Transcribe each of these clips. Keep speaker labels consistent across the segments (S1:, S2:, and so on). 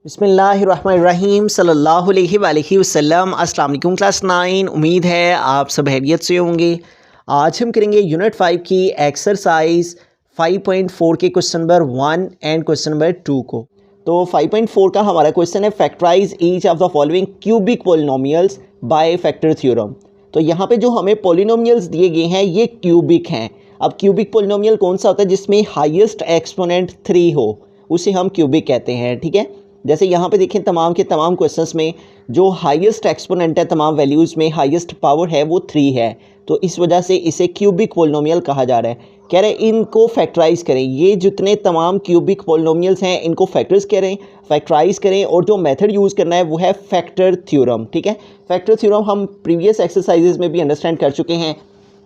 S1: बिस्मिल्लाहिर्रहमानिर्रहीम सल्लल्लाहु अलैहि वसल्लम। अस्सलाम वालेकुम क्लास 9। उम्मीद है आप सब खैरियत से होंगे। आज हम करेंगे यूनिट 5 की एक्सरसाइज 5.4 के question number 1 and question number 2 को। तो 5.4 का हमारा क्वेश्चन है factorise each of the following cubic polynomials by factor theorem. तो यहाँ पे जो हमें पॉलिनोमियल्स दिए गए हैं ये क्यूबिक हैं। अब क्यूबिक पॉलिनोमियल कौन सा होता है? जिसमें हाईएस्ट एक्सपोनेंट 3 हो उसे हम क्यूबिक कहते हैं। ठीक है, जैसे यहाँ पे देखें तमाम के तमाम क्वेश्चंस में जो हाईएस्ट एक्सपोनेंट है तमाम वैल्यूज़ में हाईएस्ट पावर है वो 3 है, तो इस वजह से इसे क्यूबिक पॉलिनोमियल कहा जा रहा है। कह रहे हैं इनको फैक्टराइज करें, ये जितने तमाम क्यूबिक पॉलिनोमियल्स हैं इनको फैक्टराइज करें और जो मेथड यूज़ करना है वो है फैक्टर थ्योरम। ठीक है, फैक्टर थ्योरम हम प्रीवियस एक्सरसाइजेज में भी अंडरस्टैंड कर चुके हैं।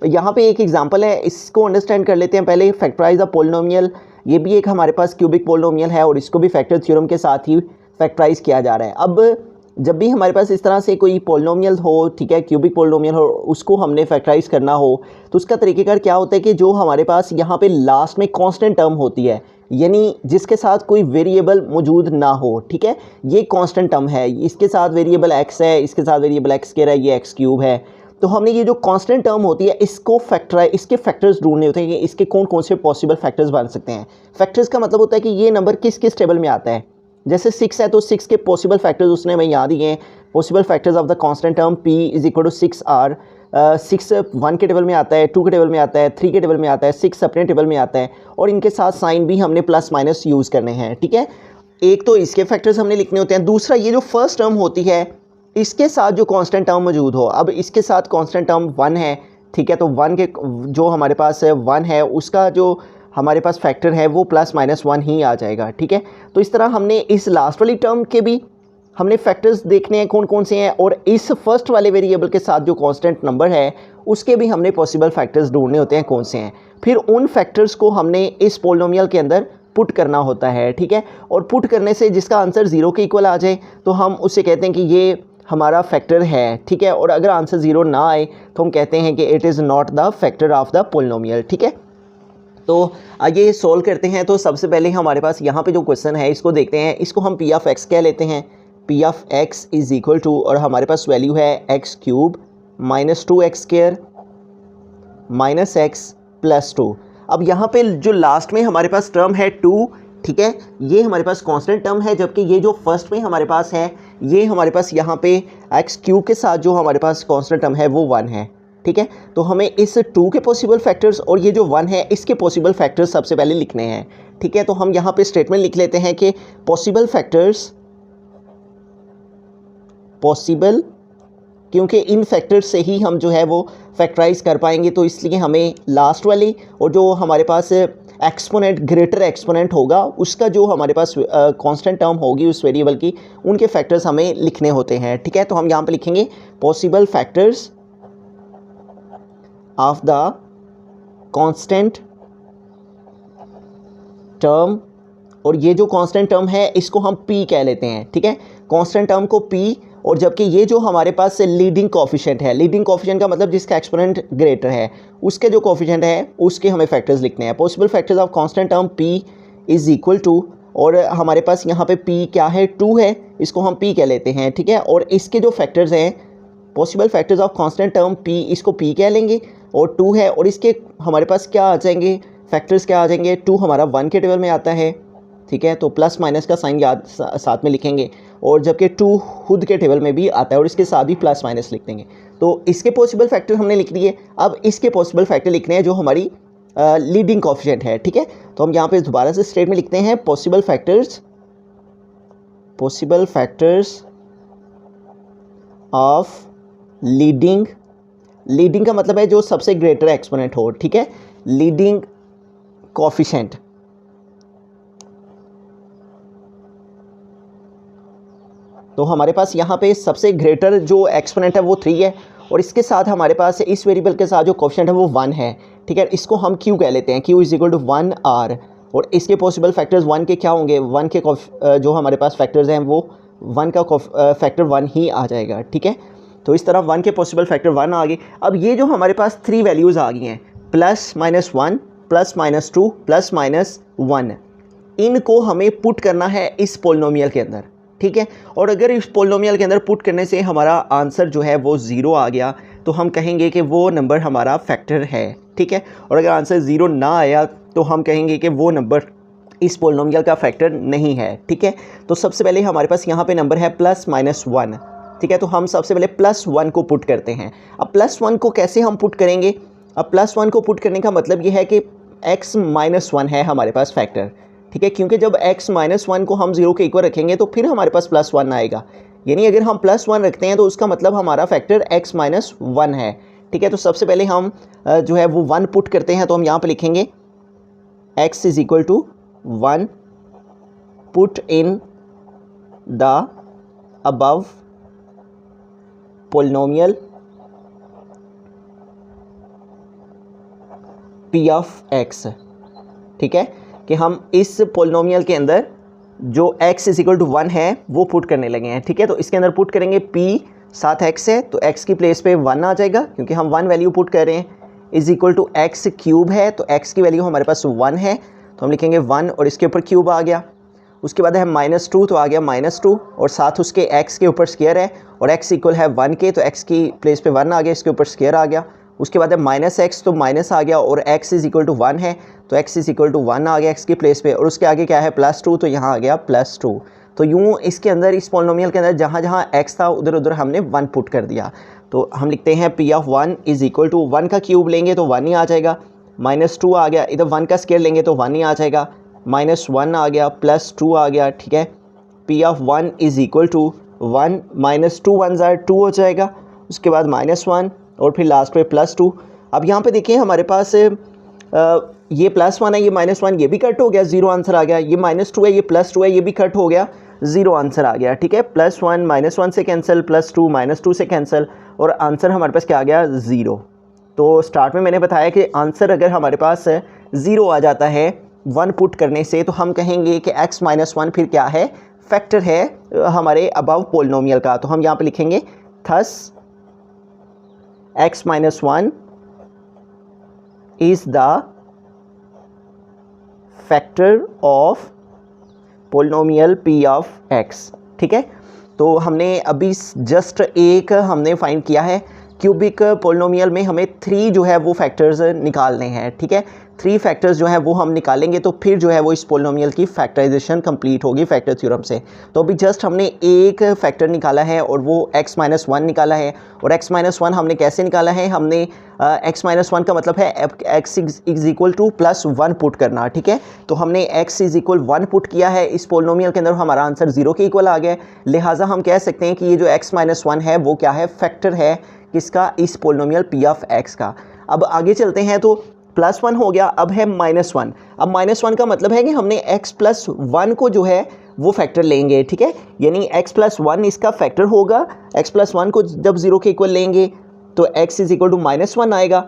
S1: यहाँ पे एक एग्जांपल है, इसको अंडरस्टैंड कर लेते हैं पहले। फैक्टराइज द पॉलिनोमियल, ये भी एक हमारे पास क्यूबिक पॉलिनोमियल है और इसको भी फैक्टर थ्योरम के साथ ही फैक्टराइज किया जा रहा है। अब जब भी हमारे पास इस तरह से कोई पॉलिनोमियल हो, ठीक है, क्यूबिक पॉलिनोमियल हो, उसको हमने फैक्टराइज करना हो तो उसका तरीकेकार क्या होता है कि जो हमारे पास यहाँ पे लास्ट में कांस्टेंट टर्म होती है, यानी जिसके साथ कोई वेरिएबल मौजूद ना हो। ठीक है, ये कांस्टेंट टर्म है, इसके साथ वेरिएबल एक्स है, इसके साथ वेरिएबल एक्स स्क्वायर है, ये एक्स क्यूब है। तो हमने ये जो कांस्टेंट टर्म होती है इसको इसके फैक्टर्स ढूंढने होते हैं कि इसके कौन कौन से पॉसिबल फैक्टर्स बन सकते हैं। फैक्टर्स का मतलब होता है कि ये नंबर किस किस टेबल में आता है। जैसे 6 है तो 6 के पॉसिबल फैक्टर्स उसने हमें याद दिए हैं। Possible factors of the constant term p = 6 are. 6 1 के टेबल में आता है, 2 के टेबल में आता है, 3 के टेबल में आता है, 6 अपने टेबल में आता है और इनके साथ साइन भी हमने प्लस माइनस यूज़ करने हैं। ठीक है, एक तो इसके फैक्टर्स हमने लिखने होते हैं, दूसरा ये जो फर्स्ट टर्म होती है इसके साथ जो कांस्टेंट टर्म मौजूद हो। अब इसके साथ कांस्टेंट टर्म 1 है, ठीक है, तो 1 के जो हमारे पास 1 है उसका जो हमारे पास फैक्टर है वो प्लस माइनस 1 ही आ जाएगा। ठीक है, तो इस तरह हमने इस लास्ट वाली टर्म के भी हमने फैक्टर्स देखने हैं कौन कौन से हैं और इस फर्स्ट वाले वेरिएबल के साथ जो कांस्टेंट नंबर है उसके भी हमने पॉसिबल फैक्टर्स ढूंढने होते हैं कौन से हैं। फिर उन फैक्टर्स को हमने इस पॉलिनोमियल के अंदर पुट करना होता है। ठीक है, और पुट करने से जिसका आंसर 0 के इक्वल आ जाए तो हम उसे कहते हैं कि ये हमारा फैक्टर है। ठीक है, और अगर आंसर 0 ना आए तो हम कहते हैं कि it is not the factor of the polynomial. ठीक है, तो आइए सोल्व करते हैं। तो सबसे पहले हमारे पास यहाँ पे जो क्वेश्चन है इसको देखते हैं। इसको हम p ऑफ x कह लेते हैं। p of x is equal to, और हमारे पास वैल्यू है x³ - 2x² - x + 2। अब यहाँ पे जो लास्ट में हमारे पास टर्म है 2, ठीक है, ये हमारे पास कांस्टेंट टर्म है, जबकि ये जो फर्स्ट में हमारे पास है ये हमारे पास यहाँ पे x³ के साथ जो हमारे पास कांस्टेंट टर्म है वो 1 है। ठीक है, तो हमें इस 2 के पॉसिबल फैक्टर्स और ये जो 1 है इसके पॉसिबल फैक्टर्स सबसे पहले लिखने हैं। ठीक है, तो हम यहाँ पे स्टेटमेंट लिख लेते हैं कि पॉसिबल, क्योंकि इन फैक्टर्स से ही हम जो है वो फैक्टराइज कर पाएंगे, तो इसलिए हमें लास्ट वाली और जो हमारे पास एक्सपोनेंट ग्रेटर एक्सपोनेंट होगा उसका जो हमारे पास कांस्टेंट टर्म होगी उस वेरिएबल की, उनके फैक्टर्स हमें लिखने होते हैं। ठीक है, तो हम यहाँ पे लिखेंगे possible factors of the constant term, और ये जो कांस्टेंट टर्म है इसको हम p कह लेते हैं। ठीक है, कांस्टेंट टर्म को p, और जबकि ये जो हमारे पास लीडिंग कोफिशिएंट है, लीडिंग कोफिशिएंट का मतलब जिसका एक्सपोनेंट ग्रेटर है उसके जो कोफिशिएंट है उसके हमें फैक्टर्स लिखने हैं। Possible factors of constant term p is equal to, और हमारे पास यहाँ पे p क्या है 2 है, इसको हम p कह लेते हैं। ठीक है, और इसके जो फैक्टर्स हैं possible factors of constant term p, इसको p कह लेंगे और 2 है, और इसके हमारे पास क्या आ जाएंगे फैक्टर्स, क्या आ जाएंगे 2 हमारा 1 के टेबल में आता है। ठीक है, तो प्लस माइनस का साइन याद साथ में लिखेंगे, और जबकि 2 खुद के टेबल में भी आता है और इसके साथ भी प्लस माइनस लिख देंगे। तो इसके पॉसिबल फैक्टर हमने लिख दिए। अब इसके पॉसिबल फैक्टर लिखने हैं जो हमारी लीडिंग कोफिशिएंट है। ठीक है, तो हम यहाँ पे दोबारा से स्टेटमेंट लिखते हैं पॉसिबल फैक्टर्स ऑफ लीडिंग का मतलब है जो सबसे ग्रेटर एक्सपोनेंट हो। ठीक है, लीडिंग कोफिशिएंट, तो हमारे पास यहाँ पे सबसे ग्रेटर जो एक्सपोनेंट है वो 3 है, और इसके साथ हमारे पास इस वेरिएबल के साथ जो कोफिशिएंट है वो 1 है। ठीक है, इसको हम q कह लेते हैं, q = 1 r, और इसके पॉसिबल फैक्टर्स 1 के क्या होंगे, 1 के जो हमारे पास फैक्टर्स हैं वो 1 का फैक्टर 1 ही आ जाएगा। ठीक है, तो इस तरह 1 के पॉसिबल फैक्टर 1 आ गए। अब ये जो हमारे पास 3 वैल्यूज़ आ गई हैं +-1 +-2 +-1, इनको हमें पुट करना है इस पॉलिनोमियल के अंदर। ठीक है। और अगर इस पोलिनोमियल के अंदर पुट करने से हमारा आंसर जो है वो 0 आ गया तो हम कहेंगे कि वो नंबर हमारा फैक्टर है, ठीक है। और अगर आंसर 0 ना आया तो हम कहेंगे कि वो नंबर इस पोलिनोमियल का फैक्टर नहीं है, ठीक है। तो सबसे पहले हमारे पास यहाँ पे नंबर है +-1, ठीक है। तो हम सबसे पहले +1 को पुट करते हैं। अब +1 को कैसे हम पुट करेंगे? अब +1 को पुट करने का मतलब ये है कि x-1 है हमारे पास फैक्टर, ठीक है। क्योंकि जब x-1 को हम 0 के इक्वल रखेंगे तो फिर हमारे पास +1 आएगा, यानी अगर हम +1 रखते हैं तो उसका मतलब हमारा फैक्टर x-1 है, ठीक है। तो सबसे पहले हम जो है वो 1 पुट करते हैं। तो हम यहाँ पे लिखेंगे x = 1 put in the above polynomial p of x, ठीक है। कि हम इस पोलिनोमियल के अंदर जो x = 1 है वो पुट करने लगे हैं, ठीक है। तो इसके अंदर पुट करेंगे p, साथ x है तो x की प्लेस पे 1 आ जाएगा क्योंकि हम 1 वैल्यू पुट कर रहे हैं, = x³ है तो x की वैल्यू हमारे पास 1 है तो हम लिखेंगे 1 और इसके ऊपर क्यूब आ गया। उसके बाद है -2 तो आ गया -2 और साथ उसके x के ऊपर स्क्वायर है और x = 1 के तो x की प्लेस पे 1 आ गया, इसके ऊपर स्क्वायर आ गया। उसके बाद है -x तो माइनस आ गया और x = 1 है तो x = 1 आ गया x की प्लेस पे और उसके आगे क्या है +2 तो यहाँ आ गया +2। तो यूँ इसके अंदर इस पोलिनोमियल के अंदर जहाँ जहाँ x था उधर उधर हमने 1 पुट कर दिया। तो हम लिखते हैं p ऑफ 1 = 1 का क्यूब लेंगे तो 1 ही आ जाएगा, -2 आ गया, इधर 1 का स्क्वायर लेंगे तो 1 ही आ जाएगा, -1 आ गया, +2 आ गया, ठीक है। p ऑफ 1 = 1 -2 1 ज़ार 2 हो जाएगा, उसके बाद -1 और फिर लास्ट पे +2। अब यहाँ पे देखिए हमारे पास ये +1 है, ये -1, ये भी कट हो गया, 0 आंसर आ गया। ये -2 है, ये +2 है, ये भी कट हो गया, 0 आंसर आ गया, ठीक है। +1 -1 से कैंसिल, +2 -2 से कैंसिल और आंसर हमारे पास क्या आ गया 0। तो स्टार्ट में मैंने बताया कि आंसर अगर हमारे पास 0 आ जाता है 1 पुट करने से तो हम कहेंगे कि x-1 फिर क्या है, फैक्टर है हमारे अबव पोलिनोमियल का। तो हम यहाँ पे लिखेंगे thus x-1 is the factor of polynomial p of x, ठीक है। तो हमने अभी जस्ट एक हमने फाइंड किया है, क्यूबिक पोलिनोमियल में हमें 3 जो है वो फैक्टर्स निकालने हैं, ठीक है। 3 फैक्टर्स जो है वो हम निकालेंगे तो फिर जो है वो इस पोलिनोमियल की फैक्टराइजेशन कंप्लीट होगी फैक्टर थ्योरम से। तो अभी जस्ट हमने एक फैक्टर निकाला है और वो x-1 निकाला है। और x-1 हमने कैसे निकाला है, हमने x-1 का मतलब है x = +1 पुट करना, ठीक है। तो हमने x = 1 पुट किया है इस पोलिनोमियल के अंदर, हमारा आंसर 0 के इक्वल आ गया। लिहाजा हम कह सकते हैं कि ये जो x-1 है वो क्या है, फैक्टर है किसका, इस पोलिनोमियल p ऑफ x का। अब आगे चलते हैं तो +1 हो गया, अब है -1। अब -1 का मतलब है कि हमने x+1 को जो है वो फैक्टर लेंगे, ठीक है। यानी x+1 इसका फैक्टर होगा, x+1 को जब 0 के इक्वल लेंगे तो x = -1 आएगा।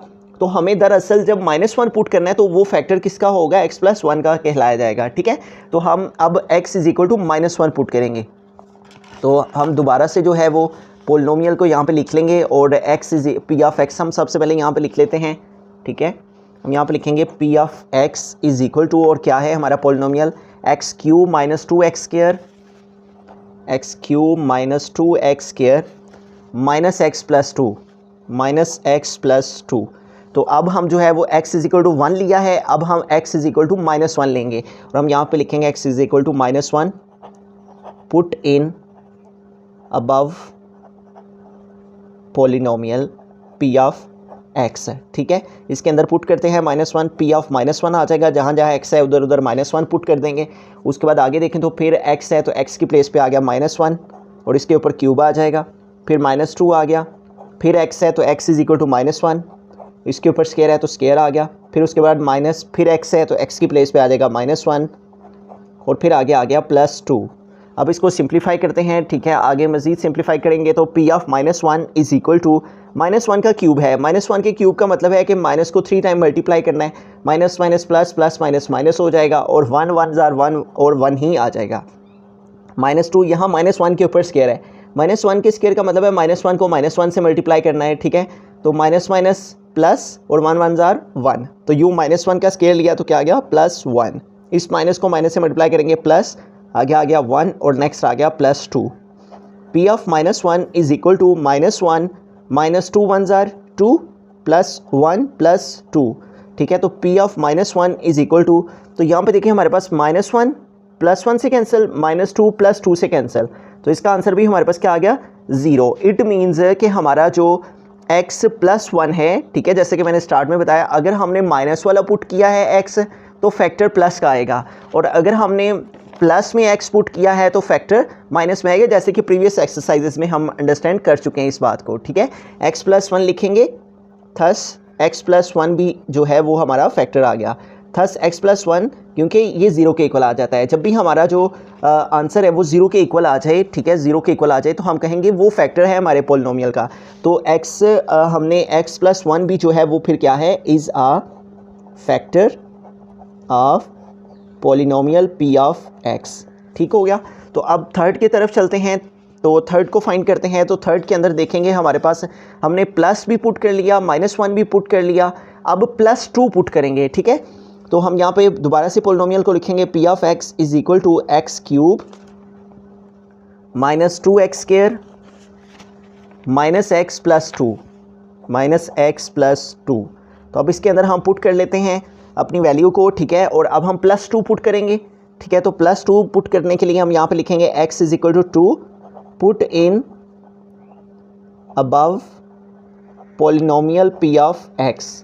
S1: तो हमें दरअसल जब -1 पुट करना है तो वो फैक्टर किसका होगा, x+1 का कहलाया जाएगा, ठीक है। तो हम अब x = -1 पुट करेंगे। तो हम दोबारा से जो है वो पोलिनोमियल को यहाँ पे लिख लेंगे और p ऑफ x हम सबसे पहले यहाँ पे लिख लेते हैं, ठीक है। हम यहाँ पे लिखेंगे p ऑफ x = और क्या है हमारा पोलिनोमियल x³ - 2x² -x+2 तो अब हम जो है वो x = 1 लिया है, अब हम x = -1 लेंगे और हम यहाँ पे लिखेंगे x = -1 put in above polynomial p of x, ठीक है। इसके अंदर पुट करते हैं -1, p ऑफ -1 आ जाएगा, जहाँ जहाँ x है उधर उधर -1 पुट कर देंगे। उसके बाद आगे देखें तो फिर x है तो x की प्लेस पे आ गया -1 और इसके ऊपर क्यूब आ जाएगा, फिर -2 आ गया, फिर x है तो x = -1, इसके ऊपर स्क्वायर है तो स्क्वायर आ गया, फिर उसके बाद फिर x है तो x की प्लेस पे आ जाएगा -1 और फिर आगे आ गया +2। अब इसको सिंप्लीफाई करते हैं, ठीक है। आगे मज़ीद सिंप्लीफाई करेंगे तो p ऑफ -1 = -1 का क्यूब है। -1 के क्यूब का मतलब है कि माइनस को 3 टाइम मल्टीप्लाई करना है, minus minus plus plus minus minus हो जाएगा और 1 1 ज़ार 1 और 1 ही आ जाएगा। -2 यहाँ -1 के ऊपर स्क्वायर है, -1 के स्क्वायर का मतलब है -1 को -1 से मल्टीप्लाई करना है, ठीक है। तो माइनस माइनस प्लस और 1 1 ज़ार 1, तो यूँ -1 का स्क्वायर लिया तो क्या आ गया +1। इस माइनस को माइनस से मल्टीप्लाई करेंगे प्लस आगे आ गया 1 और नेक्स्ट आ गया +2। P of -1 is equal to -1 -2 1s are 2 +1 +2। ठीक है, तो P of -1 is equal to, तो यहाँ पे देखिए हमारे पास -1 +1 से कैंसिल, -2 +2 से कैंसिल, तो इसका आंसर भी हमारे पास क्या आ गया 0। इट मीन्स कि हमारा जो x +1 है, ठीक है, जैसे कि मैंने स्टार्ट में बताया, अगर हमने माइनस वाला पुट किया है x तो फैक्टर प्लस का आएगा, और अगर हमने प्लस में x पुट किया है तो फैक्टर माइनस में आएगा, जैसे कि प्रीवियस एक्सरसाइजेस में हम अंडरस्टैंड कर चुके हैं इस बात को। ठीक है, x +1 लिखेंगे, थस x +1 भी जो है वो हमारा फैक्टर आ गया। थस x +1, क्योंकि ये 0 के इक्वल आ जाता है, जब भी हमारा जो आंसर है वो 0 के इक्वल आ जाए, ठीक है, 0 के इक्वल आ जाए तो हम कहेंगे वो फैक्टर है हमारे पोलिनोमियल का। तो x हमने x +1 भी जो है वो फिर क्या है, is a factor of polynomial p of x। ठीक हो गया। तो अब थर्ड की तरफ चलते हैं, तो थर्ड को फाइंड करते हैं। तो थर्ड के अंदर देखेंगे हमारे पास हमने प्लस भी पुट कर लिया, -1 भी पुट कर लिया, अब +2 पुट करेंगे। ठीक है, तो हम यहाँ पे दोबारा से पोलिनोमियल को लिखेंगे, p of x is equal to x³ -2x² -x + 2। तो अब इसके अंदर हम पुट कर लेते हैं अपनी वैल्यू को। ठीक है, और अब हम +2 पुट करेंगे। ठीक है, तो +2 पुट करने के लिए हम यहाँ पे लिखेंगे x is equal to 2 put in above polynomial p of x।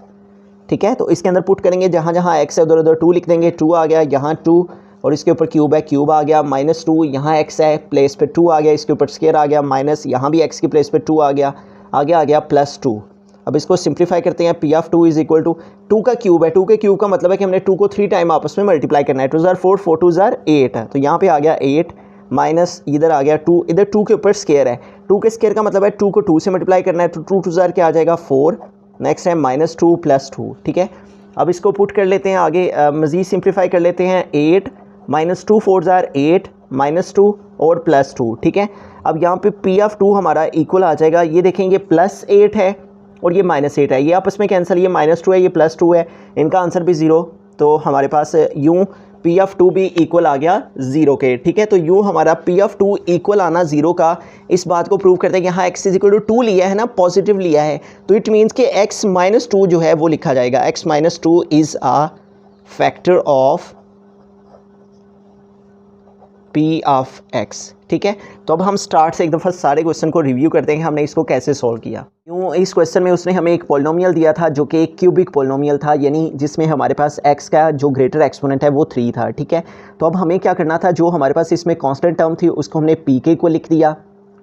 S1: ठीक है, तो इसके अंदर पुट करेंगे, जहाँ जहाँ x है उधर उधर 2 लिख देंगे, 2 आ गया, यहाँ 2 और इसके ऊपर क्यूब है, क्यूब आ गया, -2 यहाँ x है, प्लेस पे 2 आ गया, इसके ऊपर स्क्वायर आ गया, माइनस यहाँ भी x की प्लेस पे 2 आ गया, आगे आ गया +2। अब इसको सिंप्लीफाई करते हैं, p of 2 is equal to 2 का क्यूब है, 2 के क्यूब का मतलब है कि हमने 2 को 3 टाइम आपस में मल्टीप्लाई करना है, 2 * 4 4 2 * 8, तो यहाँ पे आ गया 8 माइनस इधर आ गया 2, इधर 2 के ऊपर स्क्वायर है, 2 के स्क्वायर का मतलब है 2 को 2 से मल्टीप्लाई करना है, तो 2 2 * क्या आ जाएगा 4, नेक्स्ट है -2 + 2। ठीक है, अब इसको पुट कर लेते हैं आगे, मज़ीद सिंप्लीफाई कर लेते हैं, 8 -2 4 * 8 -2 और +2। ठीक है, अब यहाँ पे p ऑफ 2 हमारा इक्वल आ जाएगा, ये देखेंगे +8 है और ये -8 है, ये आपस में कैंसिल, ये -2 है, ये +2 है, इनका आंसर भी 0, तो हमारे पास यूँ p ऑफ 2 भी इक्वल आ गया 0 के। ठीक है, तो यूँ हमारा p ऑफ 2 इक्वल आना 0 का, इस बात को प्रूव करते हैं कि यहाँ x इज इक्वल टू 2 लिया है ना, पॉजिटिव लिया है, तो इट मीन्स कि x - 2 जो है वो लिखा जाएगा, x - 2 is a factor of p of x। ठीक है, तो अब हम स्टार्ट से एक दफ़ा सारे क्वेश्चन को रिव्यू करते हैं कि हमने इसको कैसे सॉल्व किया। यूँ इस क्वेश्चन में उसने हमें एक पोलिनोमियल दिया था जो कि एक क्यूबिक पोलिनोमियल था, यानी जिसमें हमारे पास x का जो ग्रेटर एक्सपोनेंट है वो 3 था। ठीक है, तो अब हमें क्या करना था, जो हमारे पास इसमें कांस्टेंट टर्म थी उसको हमने p के इक्वल लिख दिया।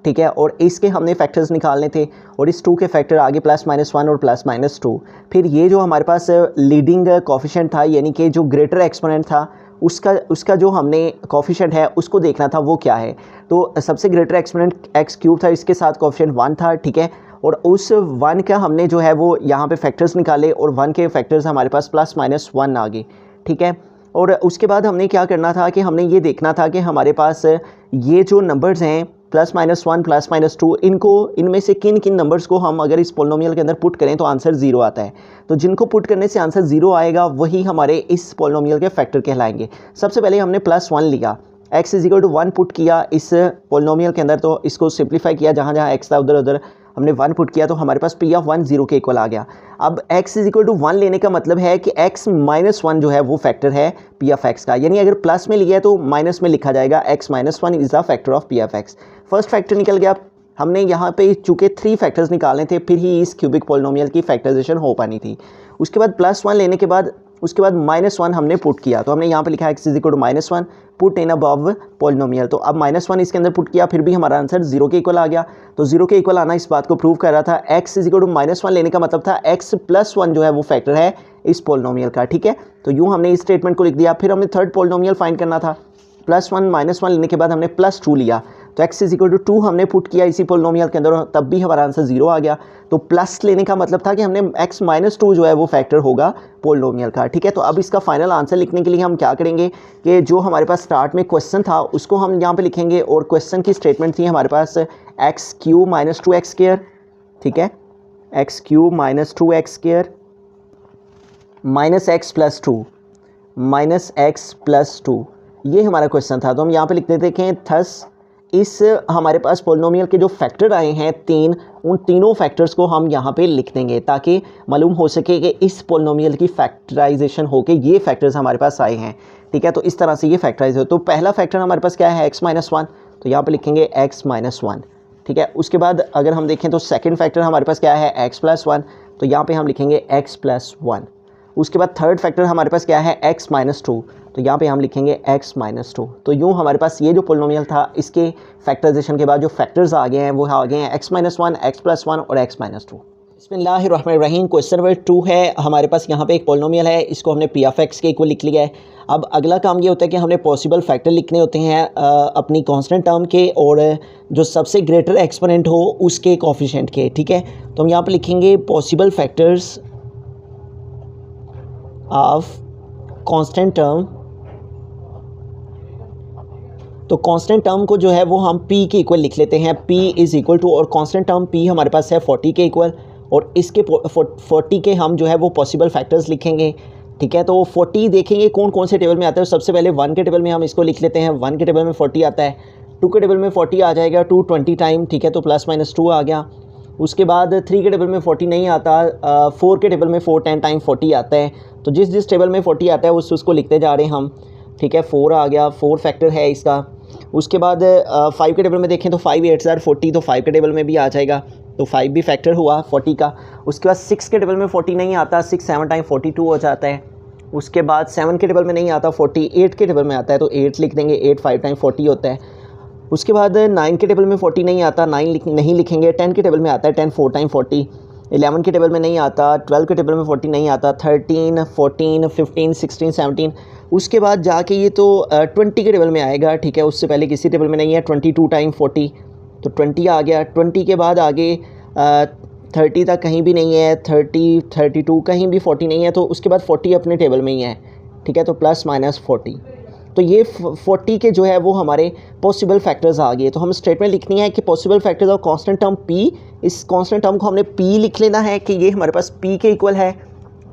S1: ठीक है, और इसके हमने फैक्टर्स निकालने थे, और इस 2 के फैक्टर आगे +-1 और +-2। फिर ये जो हमारे पास लीडिंग कोफिशिएंट था, यानी कि जो ग्रेटर एक्सपोनेंट था, उसका जो हमने कोफिशिएंट है उसको देखना था वो क्या है। तो सबसे ग्रेटर एक्सपोनेंट x³ था, इसके साथ कोफिशिएंट 1 था। ठीक है, और उस 1 का हमने जो है वो यहाँ पे फैक्टर्स निकाले, और 1 के फैक्टर्स हमारे पास +-1 आ गए। ठीक है, और उसके बाद हमने क्या करना था कि हमने ये देखना था कि हमारे पास ये जो नंबर्स हैं +-1 +-2, इनमें से किन किन नंबर्स को हम अगर इस पोलिनोमियल के अंदर पुट करें तो आंसर 0 आता है। तो जिनको पुट करने से आंसर 0 आएगा वही हमारे इस पोलिनोमियल के फैक्टर कहलाएंगे। सबसे पहले हमने +1 लिया, x is equal to 1 put किया इस पोलिनोमियल के अंदर, तो इसको सिंप्लीफाई किया, जहाँ जहाँ x था उधर उधर हमने 1 पुट किया, तो हमारे पास p ऑफ 1 0 के इक्वल आ गया। अब x इज इक्वल टू 1 लेने का मतलब है कि x - 1 जो है वो फैक्टर है p ऑफ x का, यानी अगर प्लस में लिया है तो माइनस में लिखा जाएगा, x - 1 is the factor of p of x। First factor निकल गया। हमने यहाँ पे चूँकि 3 फैक्टर्स निकालने थे, फिर ही इस क्यूबिक पोलिनोमियल की फैक्टराइजेशन हो पानी थी। उसके बाद +1 लेने के बाद उसके बाद -1 हमने पुट किया, तो हमने यहाँ पे लिखा x is equal to -1 put in above polynomial, तो अब -1 इसके अंदर पुट किया, फिर भी हमारा आंसर 0 के इक्वल आ गया। तो 0 के इक्वल आना इस बात को प्रूव कर रहा था। x इज इक्वल टू -1 लेने का मतलब था x + 1 जो है वो फैक्टर है इस पोलिनोमियल का। ठीक है, तो यूँ हमने इस स्टेटमेंट को लिख दिया। फिर हमने थर्ड पोलिनोमियल फाइंड करना था, +1 -1 लेने के बाद हमने +2 लिया, तो x इज इक्वल टू 2 हमने पुट किया इसी पोलिनोमियल के अंदर, तब भी हमारा आंसर 0 आ गया। तो प्लस लेने का मतलब था कि हमने x - 2 जो है वो फैक्टर होगा पोलिनोमियल का। ठीक है, तो अब इसका फाइनल आंसर लिखने के लिए हम क्या करेंगे कि जो हमारे पास स्टार्ट में क्वेश्चन था उसको हम यहाँ पे लिखेंगे, और क्वेश्चन की स्टेटमेंट थी हमारे पास x³ - 2x²। ठीक है, x³ - 2x² -x + 2 -x + 2 ये हमारा क्वेश्चन था। तो हम यहाँ पे लिखते देखें थस इस हमारे पास पोलिनोमियल के जो फैक्टर आए हैं तीन, उन तीनों फैक्टर्स को हम यहाँ पे लिख देंगे ताकि मालूम हो सके कि इस पोलिनोमियल की फैक्टराइजेशन होके ये फैक्टर्स हमारे पास आए हैं। ठीक है, तो इस तरह से ये फैक्टराइज हो। तो पहला फैक्टर हमारे पास क्या है, x-1, तो यहाँ पे लिखेंगे x-1। ठीक है, उसके बाद अगर हम देखें तो सेकंड फैक्टर हमारे पास क्या है, x+1, तो यहाँ पे हम लिखेंगे x+1। उसके बाद थर्ड फैक्टर हमारे पास क्या है, x-2, तो यहाँ पे हम लिखेंगे x-2। तो यूँ हमारे पास ये जो पोलिनोमियल था इसके फैक्टराइजेशन के बाद जो फैक्टर्स आ गए हैं वो आ गए हैं x-1, x+1 और x-2। बिस्मिल्लाहिर्रहमानिर्रहीम। क्वेश्चन नंबर 2 है हमारे पास। यहाँ पे एक पोलिनोमियल है, इसको हमने p ऑफ x के इक्वल लिख लिया है। अब अगला काम ये होता है कि हमने पॉसिबल फैक्टर लिखने होते हैं अपनी कांस्टेंट टर्म के और जो सबसे ग्रेटर एक्सपोनेंट हो उसके कोफिशिएंट के। ठीक है, तो हम यहाँ पे लिखेंगे possible factors of constant term. तो कांस्टेंट टर्म को जो है वो हम p के इक्वल लिख लेते हैं, p इज़ इक्वल टू, और कांस्टेंट टर्म p हमारे पास है 40 के इक्वल, और इसके 40 के हम जो है वो पॉसिबल फैक्टर्स लिखेंगे। ठीक है, तो 40 देखेंगे कौन कौन से टेबल में आता है। सबसे पहले 1 के टेबल में हम इसको लिख लेते हैं, 1 के टेबल में 40 आता है। 2 के टेबल में 40 आ जाएगा, 2 20 टाइम। ठीक है, तो +-2 आ गया। उसके बाद 3 के टेबल में 40 नहीं आता, 4 के टेबल में 4 10 टाइम 40 आता है। तो जिस टेबल में 40 आता है उसको लिखते जा रहे हैं हम। ठीक है, 4 आ गया, 4 फैक्टर है इसका। उसके बाद 5 के टेबल में देखें तो 5 8 40, तो 5 के टेबल में भी आ जाएगा, तो 5 भी फैक्टर हुआ 40 का। उसके बाद 6 के टेबल में 40 नहीं आता, 6 7 टाइम 42 हो जाता है। उसके बाद 7 के टेबल में नहीं आता 40, 8 के टेबल में आता है, तो 8 लिख देंगे, 8 5 टाइम 40 होता है। उसके बाद 9 के टेबल में 40 नहीं आता, 9 नहीं लिखेंगे। 10 के टेबल में आता है, 10 4 टाइम 40। 11 के टेबल में नहीं आता, 12 के टेबल में 40 नहीं आता, 13 14 15 16 17। उसके बाद जाके ये तो 20 के टेबल में आएगा। ठीक है, उससे पहले किसी टेबल में नहीं है, 22 टाइम 40, तो 20 आ गया। 20 के बाद आगे 30 तक कहीं भी नहीं है, 30 32 कहीं भी 40 नहीं है, तो उसके बाद 40 अपने टेबल में ही है। ठीक है, तो +-40। तो ये 40 के जो है वो हमारे पॉसिबल फैक्टर्स आ गए। तो हम स्टेटमेंट लिखनी है कि possible factors of constant term p। इस कांस्टेंट टर्म को हमने p लिख लेना है कि ये हमारे पास p के इक्वल है।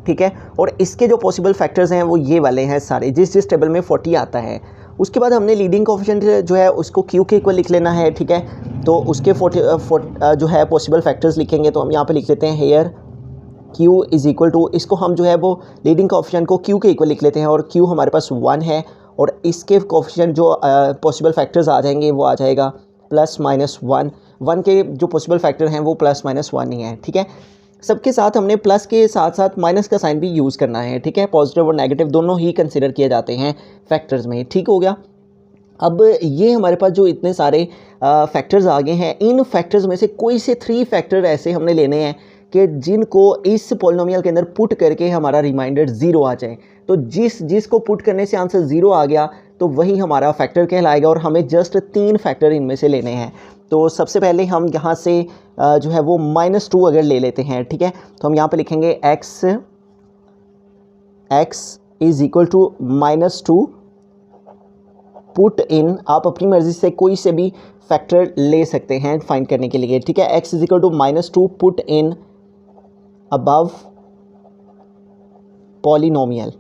S1: ठीक है, और इसके जो पॉसिबल फैक्टर्स हैं वो ये वाले हैं सारे, जिस टेबल में 40 आता है। उसके बाद हमने लीडिंग कोफिशिएंट जो है उसको q के इक्वल लिख लेना है। ठीक है, तो उसके जो है पॉसिबल फैक्टर्स लिखेंगे, तो हम यहाँ पे लिख लेते हैं here q is equal to, इसको हम जो है वो लीडिंग कोफिशिएंट को q के इक्वल लिख लेते हैं, और q हमारे पास 1 है, और इसके कोफिशिएंट जो पॉसिबल फैक्टर्स आ जाएंगे वो आ जाएगा +-1। 1 के जो पॉसिबल फैक्टर हैं वो +-1 ही है। ठीक है, सबके साथ हमने प्लस के साथ साथ माइनस का साइन भी यूज़ करना है। ठीक है, पॉजिटिव और नेगेटिव दोनों ही कंसिडर किए जाते हैं फैक्टर्स में। ठीक हो गया। अब ये हमारे पास जो इतने सारे फैक्टर्स आ गए हैं, इन फैक्टर्स में से कोई से 3 फैक्टर ऐसे हमने लेने हैं कि जिनको इस पॉलिनोमियल के अंदर पुट करके हमारा रिमाइंडर 0 आ जाए। तो जिसको पुट करने से आंसर 0 आ गया तो वही हमारा फैक्टर कहलाएगा, और हमें जस्ट 3 फैक्टर इनमें से लेने हैं। तो सबसे पहले हम यहाँ से जो है वो -2 अगर ले लेते हैं। ठीक है, तो हम यहाँ पे लिखेंगे x is equal to -2 put in. आप अपनी मर्ज़ी से कोई से भी फैक्टर ले सकते हैं फाइंड करने के लिए। ठीक है, x is equal to -2 put in above polynomial.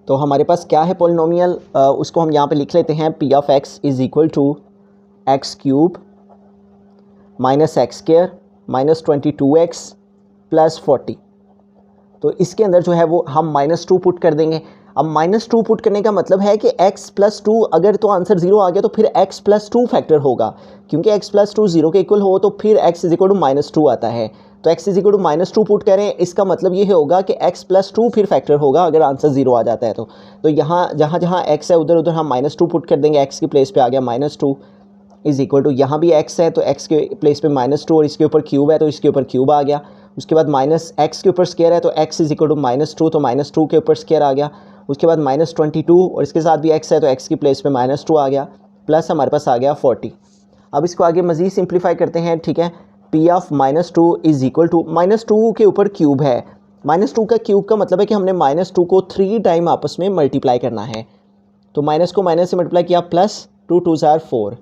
S1: तो हमारे पास क्या है पॉलिनोमियल, उसको हम यहाँ पे लिख लेते हैं p of x is equal to x³ -x² -22x +40। तो इसके अंदर जो है वो हम -2 पुट कर देंगे। अब -2 पुट करने का मतलब है कि x+2 अगर तो आंसर 0 आ गया तो फिर x+2 फैक्टर होगा, क्योंकि x+2 0 के इक्वल हो तो फिर x इज़ इक्वल टू -2 आता है। तो x is equal to -2 put करें, इसका मतलब ये होगा कि x+2 फिर फैक्टर होगा अगर आंसर 0 आ जाता है। तो यहाँ जहाँ x है उधर हम -2 पुट कर देंगे। x की प्लेस पे आ गया -2 इज़ इक्वल टू, यहाँ भी x है तो x के प्लेस पे -2, और इसके ऊपर क्यूब है तो इसके ऊपर क्यूब आ गया। उसके बाद -x के ऊपर स्क्वायर है तो x इज़ इक्वल टू -2, तो -2 के ऊपर स्क्वायर आ गया। उसके बाद -22, और इसके साथ भी x है तो x की प्लेस पे -2 आ गया, प्लस हमारे पास आ गया 40। अब इसको आगे मज़ीद सिंप्लीफाई करते हैं। ठीक है, p of -2 is equal to, -2 के ऊपर क्यूब है, -2 का क्यूब का मतलब है कि हमने -2 को 3 टाइम आपस में मल्टीप्लाई करना है। तो माइनस को माइनस से मल्टीप्लाई किया, +2 2 ज़ार 4,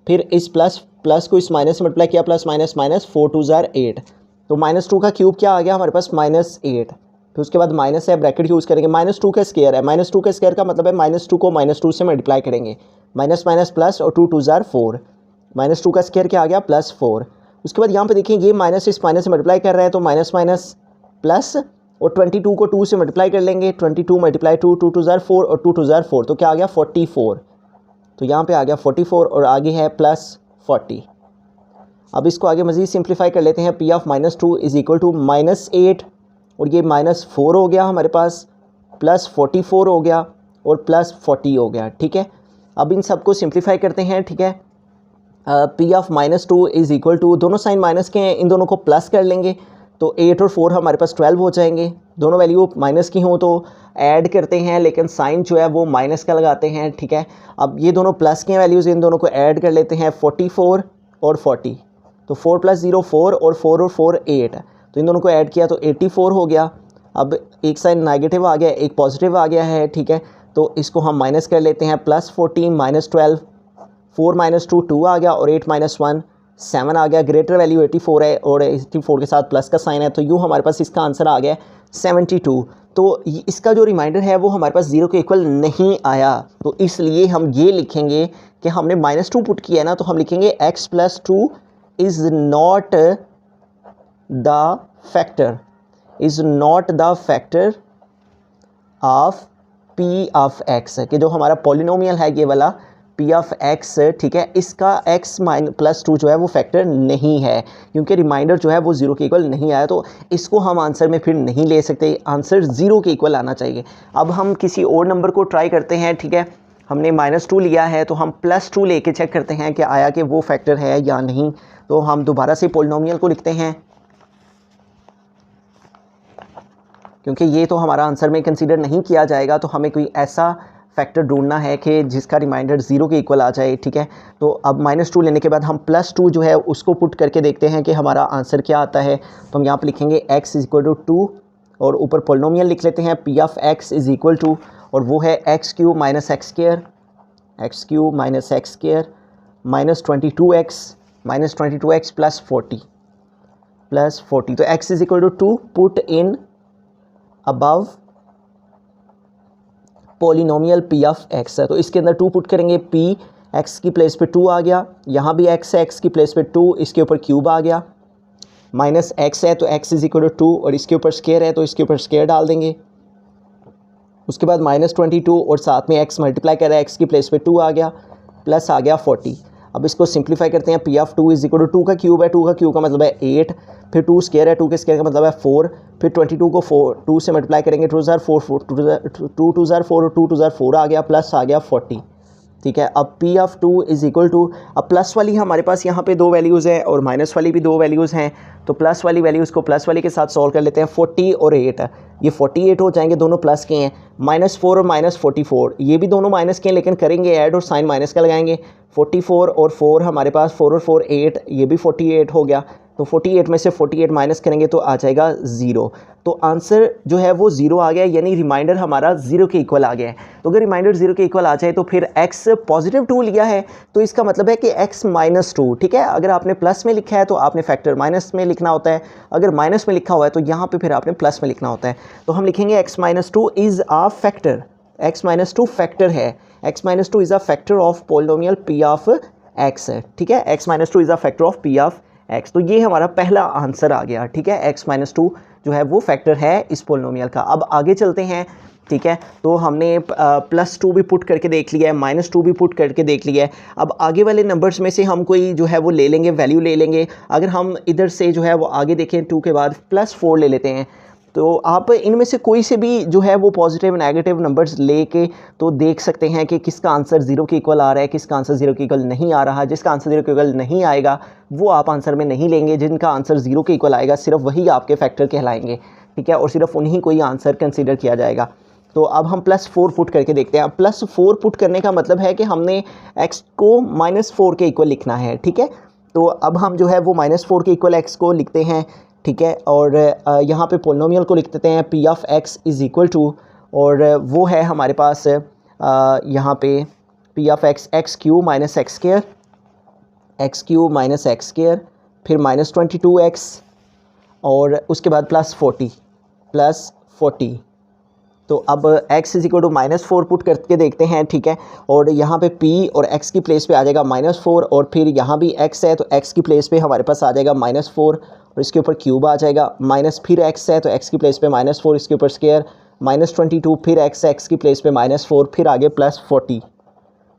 S1: फिर इस प्लस को इस माइनस से मल्टीप्लाई किया, +-, -4 2 ज़ार 8। तो -2 का क्यूब क्या आ गया हमारे पास, -8। फिर उसके बाद माइनस है, ब्रैकेट यूज़ करेंगे, -2 का स्क्वायर है, -2 का स्क्वायर का मतलब है -2 को -2 से मल्टीप्लाई करेंगे, माइनस माइनस प्लस और 2 2 ज़ार 4, -2 का स्क्वायर क्या आ गया +4। उसके बाद यहाँ पे देखिए ये माइनस इस माइनस से मल्टीप्लाई कर रहा है तो माइनस माइनस प्लस और 22 को 2 से मल्टीप्लाई कर लेंगे, 22 मल्टीप्लाई 2 2 2 ज़ार 4 और 2 2 ज़ार 4 तो क्या आ गया 44। तो यहाँ पे आ गया 44 और आगे है +40। अब इसको आगे मज़ीद सिंप्लीफाई कर लेते हैं, P of -2 is equal to -8 और ये -4 हो गया हमारे पास, +44 हो गया और +40 हो गया। ठीक है, अब इन सबको सिंप्लीफाई करते हैं। ठीक है, P of -2 is equal to, दोनों साइन माइनस के हैं, इन दोनों को प्लस कर लेंगे तो 8 और 4 हमारे पास 12 हो जाएंगे। दोनों वैल्यू माइनस की हों तो ऐड करते हैं, लेकिन साइन जो है वो माइनस का लगाते हैं। ठीक है, अब ये दोनों प्लस के वैल्यूज़, इन दोनों को ऐड कर लेते हैं, 44 और 40, तो 4 + 0 4 और 4 8, तो इन दोनों को ऐड किया तो 84 हो गया। अब एक साइन नेगेटिव आ गया, एक पॉजिटिव आ गया है। ठीक है, तो इसको हम माइनस कर लेते हैं, +14 -12, 4 - 2 2 आ गया और 8 - 1 7 आ गया। ग्रेटर वैल्यू 84 है और 84 के साथ प्लस का साइन है, तो यूँ हमारे पास इसका आंसर आ गया 72। तो इसका जो रिमाइंडर है वो हमारे पास 0 के इक्वल नहीं आया, तो इसलिए हम ये लिखेंगे कि हमने -2 पुट किया है ना, तो हम लिखेंगे x + 2 is not the factor, is not the factor of P of x, कि जो हमारा पॉलिनोमियल है ये वाला P ऑफ x, ठीक है, इसका x + 2 जो है वो फैक्टर नहीं है, क्योंकि रिमाइंडर जो है वो 0 के इक्वल नहीं आया, तो इसको हम आंसर में फिर नहीं ले सकते, आंसर 0 के इक्वल आना चाहिए। अब हम किसी और नंबर को ट्राई करते हैं। ठीक है, हमने -2 लिया है तो हम +2 लेके चेक करते हैं कि आया कि वो फैक्टर है या नहीं। तो हम दोबारा से पॉलिनोमियल को लिखते हैं, क्योंकि ये तो हमारा आंसर में कंसीडर नहीं किया जाएगा, तो हमें कोई ऐसा फैक्टर ढूंढना है कि जिसका रिमाइंडर 0 के इक्वल आ जाए। ठीक है, तो अब -2 लेने के बाद हम +2 जो है उसको पुट करके देखते हैं कि हमारा आंसर क्या आता है। तो हम यहाँ पर लिखेंगे x = 2 और ऊपर पॉलिनोमियल लिख लेते हैं, P of x is equal to, और वो है x³ - x², x³ - x² -22x + 40 तो x = 2 put in above polynomial P of x है, तो इसके अंदर 2 पुट करेंगे, P x की प्लेस पे 2 आ गया, यहाँ भी x है, x की प्लेस पे 2, इसके ऊपर क्यूब आ गया, -x है तो x = 2 और इसके ऊपर स्क्वायर है तो इसके ऊपर स्क्वायर डाल देंगे। उसके बाद -22 और साथ में x मल्टीप्लाई कर रहा है, x की प्लेस पे 2 आ गया, प्लस आ गया 40। अब इसको सिंप्लीफाई करते हैं, P of 2 is equal to 2 का क्यूब है, 2 का क्यूब का मतलब है 8, फिर 2 स्क्वायर है, 2 के स्क्वायर का मतलब है 4, फिर 22 को 2 से मल्टीप्लाई करेंगे, 2 ज़ार 4 4 2 2 ज़ार 4 और 2 2 ज़ार 4 आ गया, प्लस आ गया 40। ठीक है, अब P of 2 is equal to, अब प्लस वाली हमारे पास यहाँ पे 2 वैल्यूज़ हैं और माइनस वाली भी 2 वैल्यूज़ हैं, तो प्लस वाली वैल्यूज़ को प्लस वाली के साथ सॉल्व कर लेते हैं। 40 और 8, ये 48 हो जाएंगे, दोनों प्लस के हैं। -4 और -44 ये भी दोनों माइनस के हैं, लेकिन करेंगे ऐड और साइन माइनस का लगाएंगे। 44 और 4 हमारे पास, 4 और 4 8, ये भी 48 हो गया, तो 48 में से 48 माइनस करेंगे तो आ जाएगा 0। तो आंसर जो है वो 0 आ गया, यानी रिमाइंडर हमारा 0 के इक्वल आ गया है। तो अगर रिमाइंडर 0 के इक्वल आ जाए तो फिर x +2 लिया है, तो इसका मतलब है कि x - 2, ठीक है। अगर आपने प्लस में लिखा है तो आपने फैक्टर माइनस में लिखना होता है, अगर माइनस में लिखा हुआ है तो यहाँ पे फिर आपने प्लस में लिखना होता है। तो हम लिखेंगे x - 2 is a factor, x - 2 factor है, x - 2 is a factor of polynomial P of x, ठीक है। x - 2 is a factor of P of x, तो ये हमारा पहला आंसर आ गया, ठीक है। x - 2 जो है वो फैक्टर है इस पोलिनोमियल का। अब आगे चलते हैं, ठीक है। तो हमने +2 भी पुट करके देख लिया है, -2 भी पुट करके देख लिया है। अब आगे वाले नंबर्स में से हम कोई जो है वो ले लेंगे, वैल्यू ले लेंगे। अगर हम इधर से जो है वो आगे देखें, 2 के बाद +4 ले लेते हैं, तो आप इनमें से कोई से भी जो है वो पॉजिटिव नेगेटिव नंबर्स लेके तो देख सकते हैं कि किसका आंसर 0 के इक्वल आ रहा है, किसका आंसर 0 के इक्वल नहीं आ रहा। जिसका आंसर 0 के इक्वल नहीं आएगा वो आप आंसर में नहीं लेंगे, जिनका आंसर 0 के इक्वल आएगा सिर्फ वही आपके फैक्टर कहलाएंगे, ठीक है, और सिर्फ उन्हीं को ही आंसर कंसिडर किया जाएगा। तो अब हम +4 पुट करके देखते हैं। अब +4 पुट करने का मतलब है कि हमने x को -4 के इक्वल लिखना है, ठीक है। तो अब हम जो है वो -4 के इक्वल x को लिखते हैं, ठीक है, और यहाँ पे पोलिनोमियल को लिख देते हैं P of x is equal to, और वो है हमारे पास यहाँ पे P of x x³ - x², x³ - x², फिर -22x, और उसके बाद +40 40। तो अब x is equal to -4 put करके देखते हैं, ठीक है। और यहाँ पे p और x की प्लेस पे आ जाएगा -4, और फिर यहाँ भी x है तो x की प्लेस पे हमारे पास आ जाएगा -4, और इसके ऊपर क्यूब आ जाएगा, माइनस फिर x है तो x की प्लेस पे -4, इसके ऊपर स्क्वायर, -22, फिर x की प्लेस पे -4, फिर आगे +40।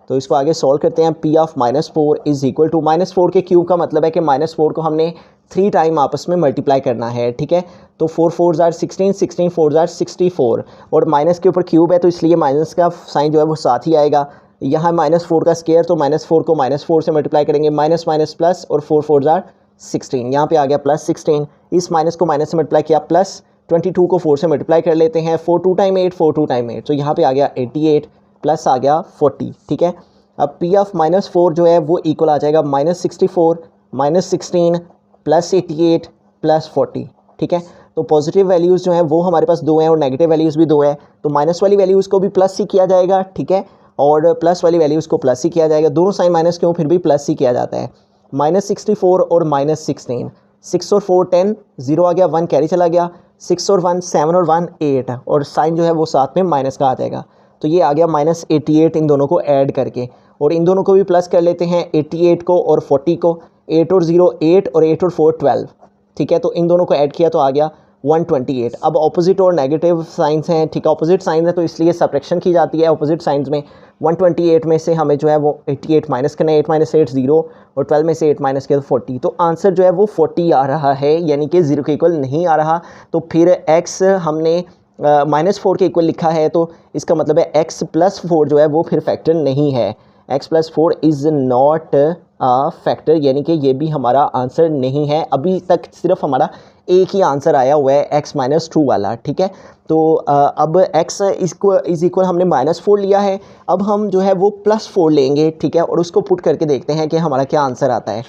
S1: तो इसको आगे सॉल्व करते हैं। p of -4 is equal to -4 के क्यूब का मतलब है कि -4 को हमने 3 टाइम आपस में मल्टीप्लाई करना है, ठीक है। तो 4 4 आर 16, 16 4 आर 64, और माइनस के ऊपर क्यूब है तो इसलिए माइनस का साइन जो है वो साथ ही आएगा। यहाँ -4 का स्क्वायर, तो -4 को -4 से मल्टीप्लाई करेंगे, माइनस माइनस प्लस, और 4 4 आर 16, यहाँ पे आ गया +16। इस माइनस को माइनस से मल्टीप्लाई किया, +22 को 4 से मल्टीप्लाई कर लेते हैं, 4 2 टाइम 8, 4 2 टाइम 8, तो यहाँ पे आ गया 88 प्लस आ गया 40, ठीक है। अब p ऑफ -4 जो है वो इक्वल आ जाएगा -64 -16 +88 +40, ठीक है। तो पॉजिटिव वैल्यूज़ जो हैं वो हमारे पास 2 हैं और नेगेटिव वैल्यूज़ भी 2 हैं, तो माइनस वाली वैल्यूज़ को भी प्लस ही किया जाएगा, ठीक है, और प्लस वाली वैल्यूज़ को प्लस ही किया जाएगा। दोनों साइन माइनस क्यों, फिर भी प्लस ही किया जाता है। -64 और -16, 6 और 4 10, 0 आ गया, 1 कैरी चला गया, 6 और 1 7 और 1 8, और साइन जो है वो साथ में माइनस का आ जाएगा। तो ये आ गया -88 इन दोनों को ऐड करके, और इन दोनों को भी प्लस कर लेते हैं, 88 को और 40 को, 8 और 0 8, और 8 और 4 12, ठीक है। तो इन दोनों को ऐड किया तो आ गया 128। अब ऑपोजिट और नेगेटिव साइंस हैं, ठीक है, ऑपोजिट साइन है तो इसलिए सब्ट्रैक्शन की जाती है ऑपोजिट साइंस में। 128 में से हमें जो है वो 88 माइनस करना है, 8 - 8 0, और 12 में से 8 माइनस किया तो 40। तो आंसर जो है वो 40 आ रहा है, यानी कि 0 के इक्वल नहीं आ रहा। तो फिर x हमने -4 के इक्वल लिखा है, तो इसका मतलब है x + 4 जो है वो फिर फैक्टर नहीं है। x + 4 is not a factor, यानी कि ये भी हमारा आंसर नहीं है। अभी तक सिर्फ हमारा एक ही आंसर आया हुआ है, x - 2 वाला, ठीक है। तो अब x इज़ इक्वल हमने -4 लिया है, अब हम जो है वो +4 लेंगे, ठीक है, और उसको पुट करके देखते हैं कि हमारा क्या आंसर आता है।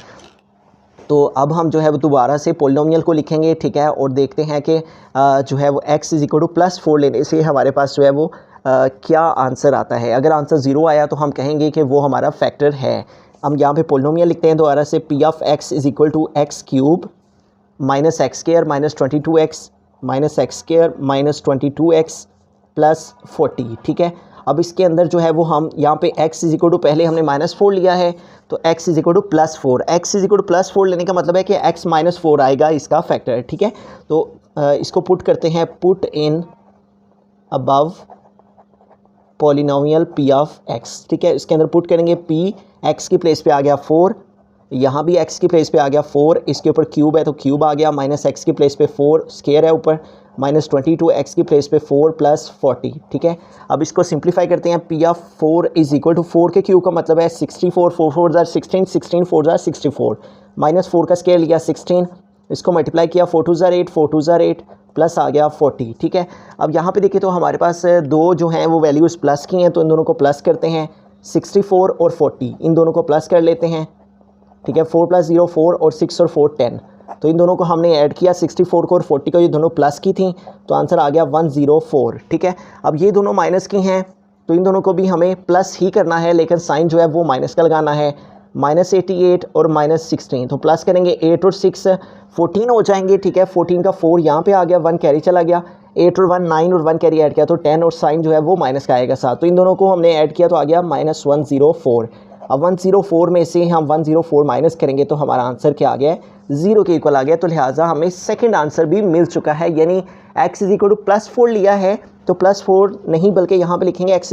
S1: तो अब हम जो है वो दोबारा से पोलिनोमियल को लिखेंगे, ठीक है, और देखते हैं कि जो है वो x इज़ इक्वल टू +4 लेने से हमारे पास जो है वो क्या आंसर आता है। अगर आंसर 0 आया तो हम कहेंगे कि वो हमारा फैक्टर है। हम यहाँ पे पोलिनोमियल लिखते हैं दोबारा से, p of x is equal to x³ -x² -22x -x² -22x +40, ठीक है। अब इसके अंदर जो है वो हम यहाँ पे x इज़ इक्वल टू, पहले हमने -4 लिया है तो x is equal to +4, x is equal to +4 लेने का मतलब है कि x - 4 आएगा इसका फैक्टर, ठीक है। तो इसको पुट करते हैं, put in above polynomial p of x, ठीक है। इसके अंदर पुट करेंगे p, x की प्लेस पे आ गया 4, यहाँ भी x की प्लेस पे आ गया 4, इसके ऊपर क्यूब है तो क्यूब आ गया, -x की प्लेस पे 4, स्क्वायर है ऊपर, -22, x की प्लेस पे 4 +40, ठीक है। अब इसको सिंप्लीफाई करते हैं, p of 4 is equal to 4 के क्यूब का मतलब है 64, 4 4 आर 16, 16 4 आर 64, -4 का स्क्वायर लिया 16, इसको मल्टीप्लाई किया, 4 2 आर 8, 4 2 आर 8, प्लस आ गया 40, ठीक है। अब यहाँ पे देखिए तो हमारे पास दो जो हैं वो वैल्यूज़ प्लस की हैं, तो इन दोनों को प्लस करते हैं, 64 और 40 इन दोनों को प्लस कर लेते हैं, ठीक है। 4 + 0 4, और 6 और 4 10, तो इन दोनों को हमने ऐड किया, 64 को और 40 को, ये दोनों प्लस की थी, तो आंसर आ गया 104, ठीक है। अब ये दोनों माइनस की हैं तो इन दोनों को भी हमें प्लस ही करना है, लेकिन साइन जो है वो माइनस का लगाना है, -88 और -16, तो प्लस करेंगे 8 और 6 14 हो जाएंगे, ठीक है। 14 का 4 यहाँ पे आ गया, 1 कैरी चला गया, 8 और 1 9 और 1 कैरी ऐड किया तो 10, और साइन जो है वो माइनस का आएगा साथ, तो इन दोनों को हमने ऐड किया तो आ गया -104। अब 104 में से हम 104 माइनस करेंगे तो हमारा आंसर क्या आ गया है, 0 के इक्वल आ गया। तो लिहाजा हमें सेकंड आंसर भी मिल चुका है, यानी x इज़ इक्वल टू +4 लिया है तो +4 नहीं बल्कि यहाँ पे लिखेंगे x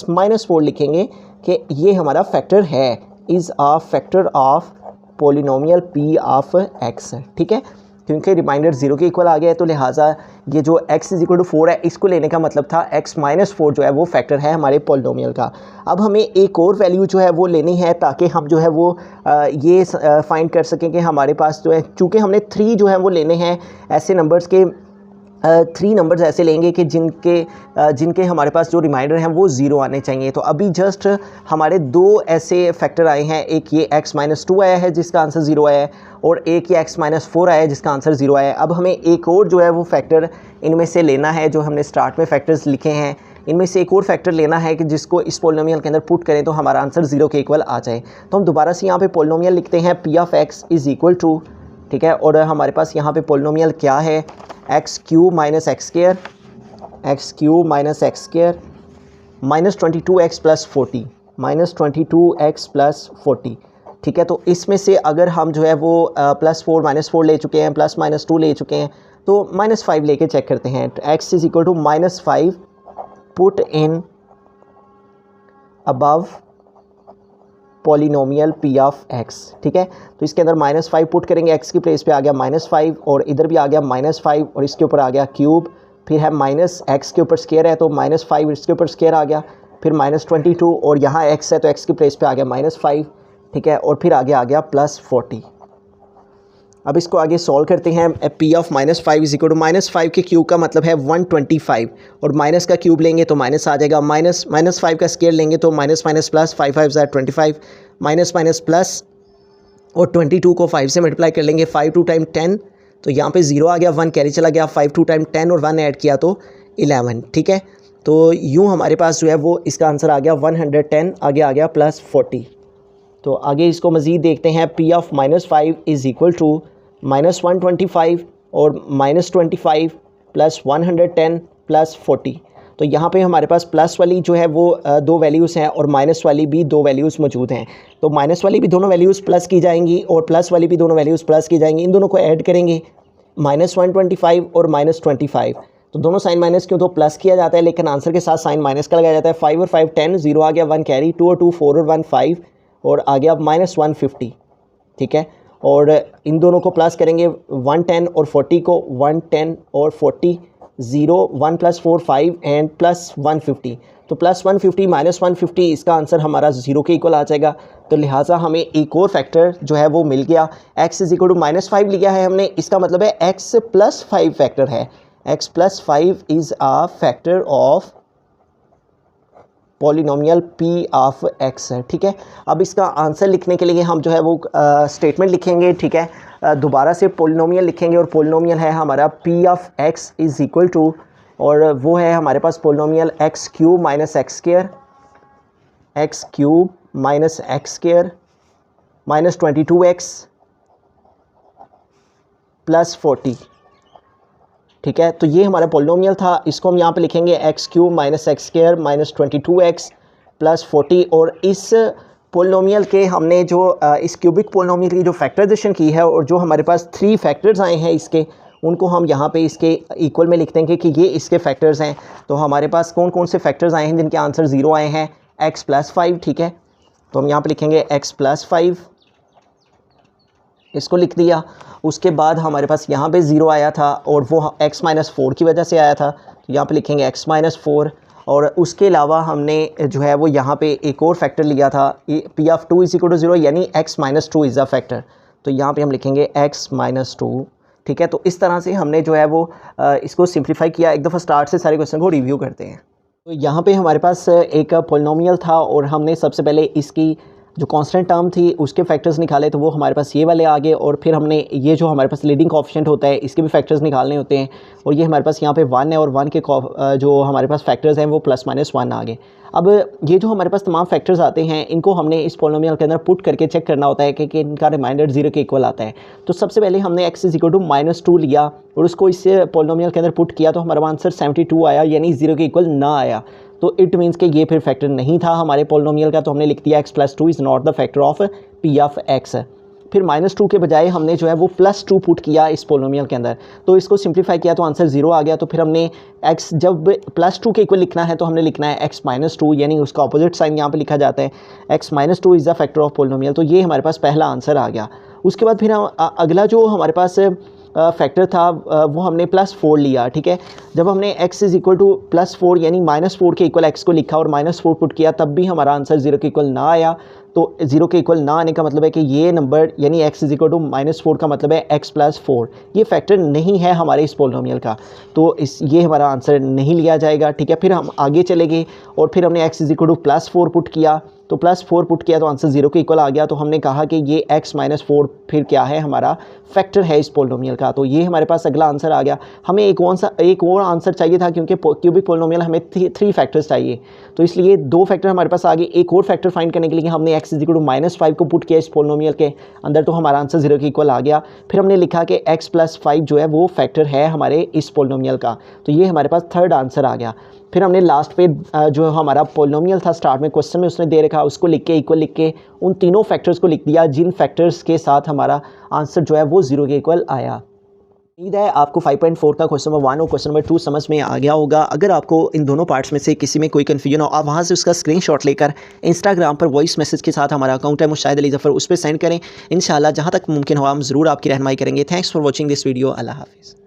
S1: -4 लिखेंगे कि ये हमारा फैक्टर है, is a factor of polynomial p of x, ठीक है। क्योंकि रिमाइंडर 0 के इक्वल आ गया है तो लिहाजा ये जो x इज़ इक्वल टू 4 है इसको लेने का मतलब था x - 4 जो है वो फैक्टर है हमारे पोलिनोमियल का। अब हमें एक और वैल्यू जो है वो लेनी है ताकि हम जो है वो ये फाइंड कर सकें कि हमारे पास जो है, चूँकि हमने 3 जो है वो लेने हैं ऐसे नंबर्स के, 3 नंबर्स ऐसे लेंगे कि जिनके हमारे पास जो रिमाइंडर हैं वो 0 आने चाहिए। तो अभी जस्ट हमारे 2 ऐसे फैक्टर आए हैं, एक ये x - 2 आया है जिसका आंसर 0 आया है, और एक ये x - 4 आया है जिसका आंसर 0 आया है। अब हमें एक और जो है वो फैक्टर इनमें से लेना है, जो हमने स्टार्ट में फैक्टर्स लिखे हैं इनमें से एक और फैक्टर लेना है कि जिसको इस पोलिनोमियल के अंदर पुट करें तो हमारा आंसर 0 के इक्वल आ जाए। तो हम दोबारा से यहाँ पे पोलिनोमियल लिखते हैं, p of x is equal to, ठीक है, और हमारे पास यहाँ पे पोलिनोमियल क्या है, x³ - x² x cube minus x square minus 22x plus 40 minus 22x plus 40। ठीक है, तो इसमें से अगर हम जो है वो +4 -4 ले चुके हैं, प्लस -2 ले चुके हैं, तो -5 लेके चेक करते हैं। x is equal to -5 put in above polynomial p of x। ठीक है, तो इसके अंदर -5 पुट करेंगे, x की प्लेस पे आ गया -5 और इधर भी आ गया -5 और इसके ऊपर आ गया क्यूब, फिर है माइनस x के ऊपर स्क्वायर है तो -5 इसके ऊपर स्क्वायर आ गया, फिर -22 और यहाँ x है तो x की प्लेस पे आ गया -5। ठीक है, और फिर आगे आ गया +40। अब इसको आगे सॉल्व करते हैं। p of -5 is equal to -5 के क्यूब का मतलब है 125 और माइनस का क्यूब लेंगे तो माइनस आ जाएगा, -5 का स्क्वायर लेंगे तो माइनस माइनस प्लस 5 5 ज़ा 25, माइनस माइनस प्लस और 22 को 5 से मल्टीप्लाई कर लेंगे, 5 2 टाइम 10 तो यहाँ पे 0 आ गया, 1 कैरी चला गया, 5 2 टाइम 10 और 1 ऐड किया तो 11। ठीक है, तो यूँ हमारे पास जो है वो इसका आंसर आ गया 110, आगे आ गया +40। तो आगे इसको मज़ीद देखते हैं। p of -5 is equal to -125 और -25 प्लस 110 प्लस 40। तो यहाँ पे हमारे पास प्लस वाली जो है वो दो वैल्यूज़ हैं और माइनस वाली भी दो वैल्यूज़ मौजूद हैं। तो माइनस वाली भी दोनों वैल्यूज़ प्लस की जाएंगी और प्लस वाली भी दोनों वैल्यूज़ प्लस की जाएंगी। इन दोनों को ऐड करेंगे, -125 और -25, तो दोनों साइन माइनस क्यों तो प्लस किया जाता है, लेकिन आंसर के साथ साइन माइनस का लगाया जाता है। 5 और 5 10, 0 आ गया, 1 कैरी, 2 और 2 4 और 1 5 और आ गया -150। ठीक है, और इन दोनों को प्लस करेंगे, 110 और 40 को, 110 और 40, 0 1 + 4 5 एंड +150। तो +150 -150 इसका आंसर हमारा 0 के इक्वल आ जाएगा। तो लिहाजा हमें एक और फैक्टर जो है वो मिल गया। x इज इक्वल टू -5 लिया है हमने, इसका मतलब है x + 5 फैक्टर है। x + 5 is a factor of polynomial p of x है। ठीक है, अब इसका आंसर लिखने के लिए हम जो है वो स्टेटमेंट लिखेंगे। ठीक है, दोबारा से पॉलिनोमियल लिखेंगे और पॉलिनोमियल है हमारा p of x is equal to, और वो है हमारे पास polynomial x cube minus x square, x cube minus x square minus 22x plus 40। ठीक है, तो ये हमारा पॉलिनोमियल था, इसको हम यहाँ पे लिखेंगे x cube minus x square minus 22x plus 40। और इस पॉलिनोमियल के हमने जो इस क्यूबिक पॉलिनोमियल की जो फैक्टराइजेशन की है और जो हमारे पास 3 फैक्टर्स आए हैं इसके, उनको हम यहाँ पे इसके इक्वल में लिख देंगे कि ये इसके फैक्टर्स हैं। तो हमारे पास कौन कौन से फैक्टर्स आए हैं जिनके आंसर 0 आए हैं, x + 5। ठीक है, तो हम यहाँ पे लिखेंगे x + 5, इसको लिख दिया। उसके बाद हमारे पास यहाँ पे 0 आया था और वो x - 4 की वजह से आया था, तो यहाँ पे लिखेंगे x - 4। और उसके अलावा हमने जो है वो यहाँ पे एक और फैक्टर लिया था, p of 2 is equal to 0, यानी x - 2 इज़ अ फैक्टर, तो यहाँ पे हम लिखेंगे x - 2। ठीक है, तो इस तरह से हमने जो है वो इसको सिंप्लीफाई किया। एक दफ़ा स्टार्ट से सारे क्वेश्चन को रिव्यू करते हैं। तो यहाँ पे हमारे पास एक पॉलिनोमियल था और हमने सबसे पहले इसकी जो कांस्टेंट टर्म थी उसके फैक्टर्स निकाले, तो वो हमारे पास ये वाले आ गए। और फिर हमने ये जो हमारे पास लीडिंग कोएफिशिएंट होता है इसके भी फैक्टर्स निकालने होते हैं, और ये हमारे पास यहाँ पे 1 है और 1 के जो हमारे पास फैक्टर्स हैं वो +-1 आ गए। अब ये जो हमारे पास तमाम फैक्टर्स आते हैं इनको हमने इस पॉलिनोमियल के अंदर पुट करके चेक करना होता है कि इनका रिमाइंडर 0 के इक्वल आता है। तो सबसे पहले हमने x इज इक्वल टू -2 लिया और उसको इस पॉलिनोमियल के अंदर पुट किया, तो हमारा आंसर 72 आया, यानी 0 के इक्वल ना आया। तो इट मीन्स कि ये फिर फैक्टर नहीं था हमारे पॉलिनोमियल का, तो हमने लिख दिया x + 2 is not the factor of p of x। फिर -2 के बजाय हमने जो है वो +2 पुट किया इस पॉलिनोमियल के अंदर, तो इसको सिंप्लीफाई किया तो आंसर 0 आ गया। तो फिर हमने x जब +2 के इक्वल लिखना है तो हमने लिखना है x - 2, यानी उसका अपोजिट साइन यहाँ पे लिखा जाता है, x - 2 is the factor of polynomial. तो ये हमारे पास पहला आंसर आ गया। उसके बाद फिर अगला जो हमारे पास फैक्टर था वो हमने +4 लिया। ठीक है, जब हमने x इज इक्वल टू +4 यानी -4 के इक्वल x को लिखा और -4 पुट किया, तब भी हमारा आंसर 0 के इक्वल ना आया। तो 0 के इक्वल ना आने का मतलब है कि ये नंबर यानी x इज इक्वल टू -4 का मतलब है x + 4, ये फैक्टर नहीं है हमारे इस पॉलिनोमियल का, तो ये हमारा आंसर नहीं लिया जाएगा। ठीक है, फिर हम आगे चले गए और फिर हमने x is equal to +4 put किया, तो +4 पुट किया तो आंसर 0 के इक्वल आ गया। तो हमने कहा कि ये x - 4 फिर क्या है, हमारा फैक्टर है इस पोलिनोमियल का। तो ये हमारे पास अगला आंसर आ गया। हमें एक और आंसर चाहिए था, क्योंकि क्यूबिक पोलिनोमियल हमें 3 फैक्टर्स चाहिए, तो इसलिए 2 फैक्टर हमारे पास आ गए। एक और फैक्टर फाइंड करने के लिए हमने x = -5 को पुट किया इस पोलिनोमियल के अंदर, तो हमारा आंसर 0 के इक्वल आ गया। फिर हमने लिखा कि x + 5 जो है वो फैक्टर है हमारे इस पोलिनोमियल का, तो ये हमारे पास थर्ड आंसर आ गया। फिर हमने लास्ट पे जो हमारा पोलिनोमियल था स्टार्ट में क्वेश्चन में उसने दे रखा, उसको लिख के इक्वल लिख के उन तीनों फैक्टर्स को लिख दिया, जिन फैक्टर्स के साथ हमारा आंसर जो है वो 0 के इक्वल आया। उम्मीद है आपको 5.4 का क्वेश्चन नंबर 1 और क्वेश्चन नंबर 2 समझ में आ गया होगा। अगर आपको इन दोनों पार्ट्स में से किसी में कोई कन्फ्यूजन हो, आप वहाँ से उसका स्क्रीनशॉट लेकर इंस्टाग्राम पर वॉइस मैसेज के साथ हमारा अकाउंट है मुशाहिद अली ज़फ़र, उस पर सेंड करें। इंशाल्लाह जहाँ तक मुमकिन हो हम ज़रूर आपकी रहनुमाई करेंगे। Thanks for watching this video. Allah हाफ़िज़।